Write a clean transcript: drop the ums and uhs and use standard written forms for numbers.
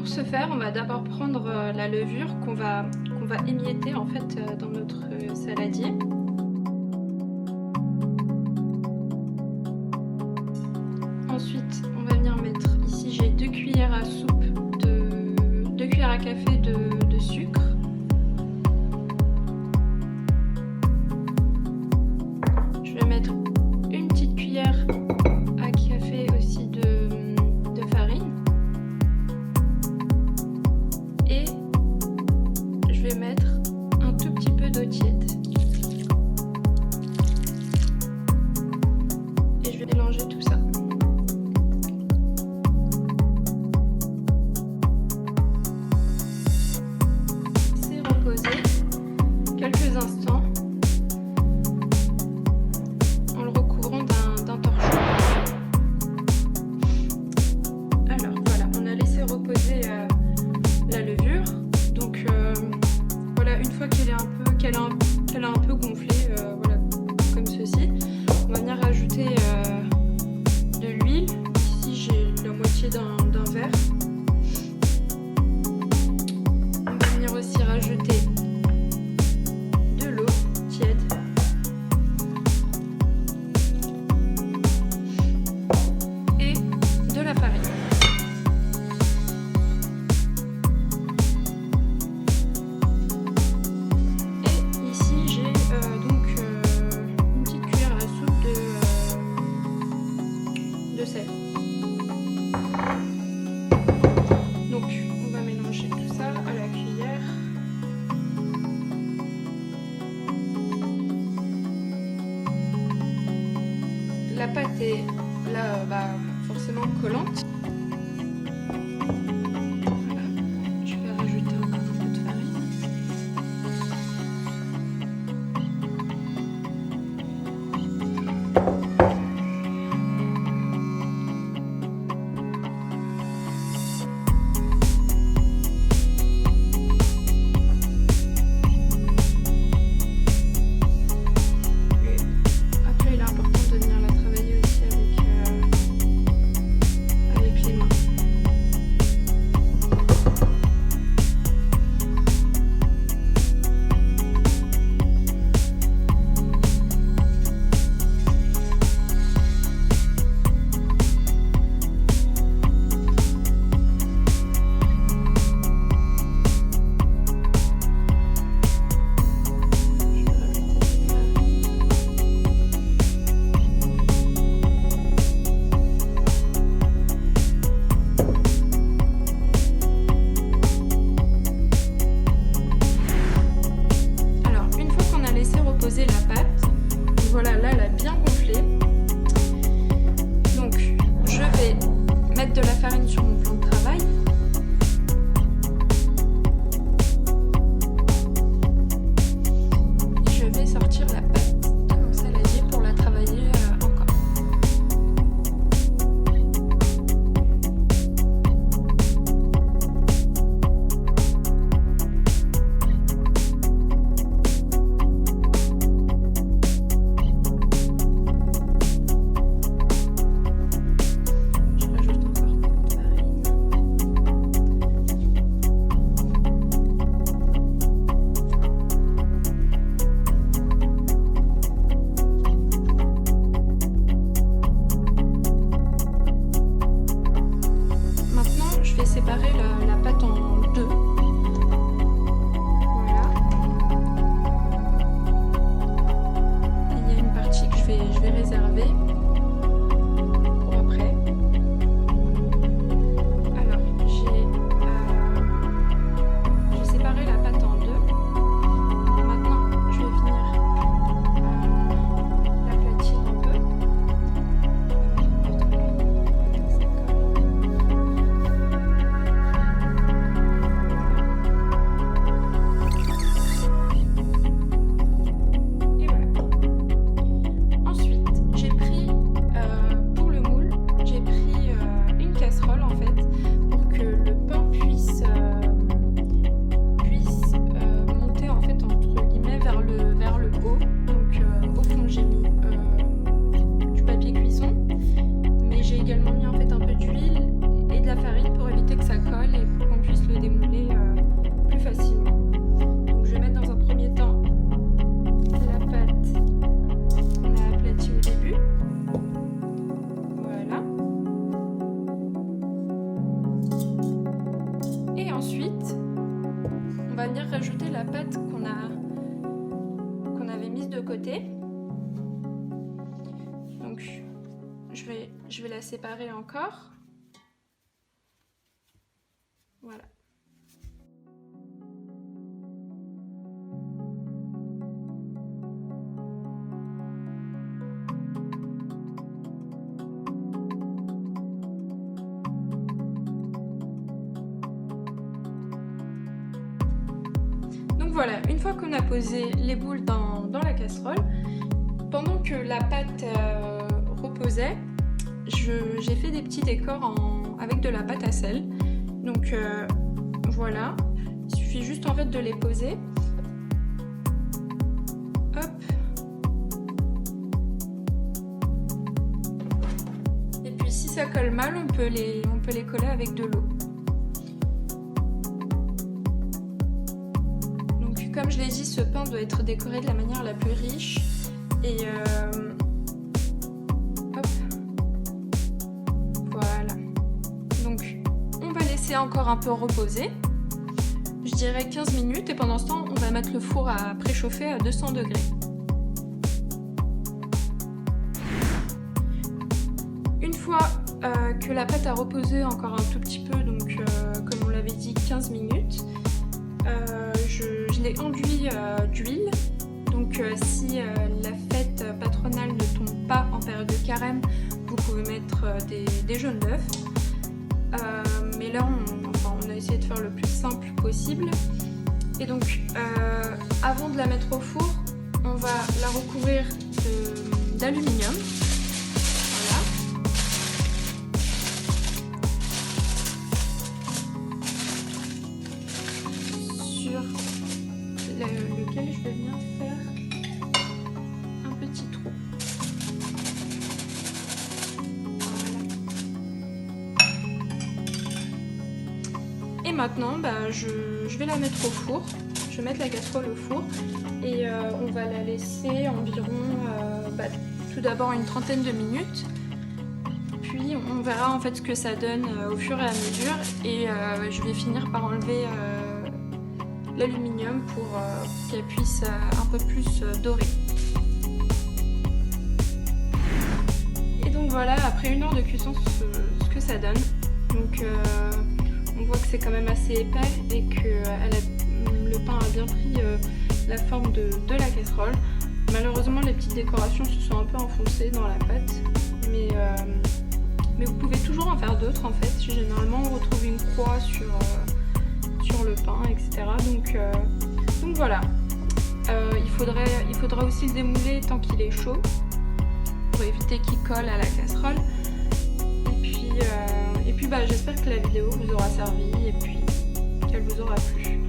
pour ce faire, on va d'abord prendre la levure qu'on va émietter en fait dans notre saladier. Ensuite, on va venir mettre ici, j'ai 2 cuillères à soupe, 2 cuillères à café de sucre. Je vais mettre une petite cuillère à café aussi de farine. Et je vais mettre un tout petit peu d'eau tiède. Et je vais mélanger tout ça. Laisser reposer quelques instants en le recouvrant d'un torchon. Alors voilà, on a laissé reposer la levure. Donc voilà, une fois qu'elle a un peu gonflé, voilà, comme ceci, on va venir rajouter de l'huile. Ici j'ai la moitié d'un verre. On va venir aussi rajouter de l'eau tiède. Et de la farine. Et ici j'ai donc une petite cuillère à soupe de sel. Donc on va mélanger tout ça à la cuillère. La pâte est là forcément collante. Voilà. Je vais rajouter encore un peu de farine. Après, il est important de venir la travailler aussi avec les mains. Alors, une fois qu'on a laissé reposer la pâte, voilà, là elle a bien gonflé. Donc, je vais mettre de la farine sur mon plan de travail. Je vais sortir la pâte de mon saladier pour la travailler encore. Je rajoute encore un peu de farine. Maintenant, je vais séparer la pâte en deux. Voilà. Et il y a une partie que je vais réserver pour après. Alors, j'ai séparé la pâte en deux. Maintenant, je vais venir l'aplatir un peu. Et voilà. Ensuite, j'ai pris pâte qu'on avait mise de côté. Donc je vais la séparer encore. Voilà. Donc voilà, une fois qu'on a posé les boules dans la casserole, pendant que la pâte reposait, j'ai fait des petits décors avec de la pâte à sel. Donc voilà, il suffit juste en fait de les poser. Hop. Et puis si ça colle mal, on peut les coller avec de l'eau. Donc comme je l'ai dit, ce pain doit être décoré de la manière la plus riche. Et hop. Voilà. Donc on va laisser encore un peu reposer. Je dirais 15 minutes et pendant ce temps, on va mettre le four à préchauffer à 200 degrés. Une fois que la pâte a reposé encore un tout petit peu, donc comme on l'avait dit 15 minutes, je l'ai enduit d'huile. Donc si la fête patronale ne tombe pas en période de carême, vous pouvez mettre des jaunes d'œufs. Mais là on a essayé de faire le plus simple possible. Et donc avant de la mettre au four, on va la recouvrir d'aluminium. Voilà. Sur lequel je vais bien faire un petit trou. Et maintenant, je vais la mettre au four. Je vais mettre la casserole au four et on va la laisser environ tout d'abord une trentaine de minutes. Puis on verra en fait ce que ça donne au fur et à mesure. Et je vais finir par enlever l'aluminium pour qu'elle puisse un peu plus dorer. Et donc voilà, après 1 heure de cuisson, ce que ça donne. Donc on voit que c'est quand même assez épais et que le pain a bien pris la forme de la casserole. Malheureusement, les petites décorations se sont un peu enfoncées dans la pâte, mais vous pouvez toujours en faire d'autres en fait. Généralement, on retrouve une croix sur le pain, etc. Donc voilà. Il faudra aussi le démouler tant qu'il est chaud pour éviter qu'il colle à la casserole. Et puis j'espère que la vidéo vous aura servi et puis qu'elle vous aura plu.